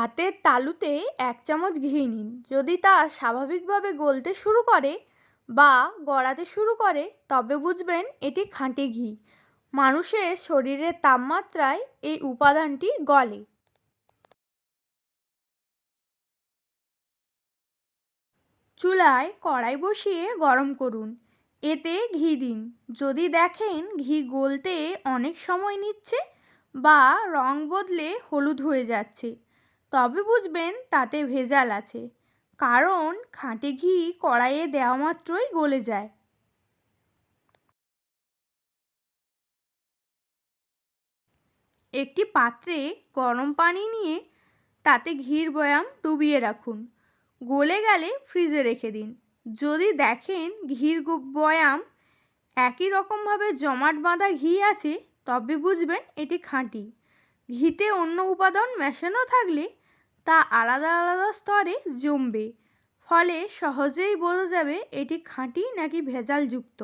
হাতের তালুতে 1 চামচ ঘি নিন। যদি তা স্বাভাবিকভাবে গলতে শুরু করে বা গড়াতে শুরু করে তবে বুঝবেন এটি খাঁটি ঘি। মানুষের শরীরের তাপমাত্রায় এই উপাদানটি গলে। চুলায় কড়াই বসিয়ে গরম করুন, এতে ঘি দিন। যদি দেখেন ঘি গলতে অনেক সময় নিচ্ছে বা রং বদলে হলুদ হয়ে যাচ্ছে, তবে বুঝবেন তাতে ভেজাল আছে, কারণ খাঁটি ঘি কড়াইয়ে দেওয়া মাত্রই গলে যায়। একটি পাত্রে গরম পানি নিয়ে তাতে ঘির বয়াম ডুবিয়ে রাখুন। গলে গেলে ফ্রিজে রেখে দিন। যদি দেখেন ঘির বয়াম একই রকমভাবে জমাট বাঁধা ঘি আছে, তবে বুঝবেন এটি খাঁটি। ঘিতে অন্য উপাদান মেশানো থাকলে তা আলাদা আলাদা স্তরে জমবে, ফলে সহজেই বোঝা যাবে এটি খাঁটি নাকি ভেজালযুক্ত।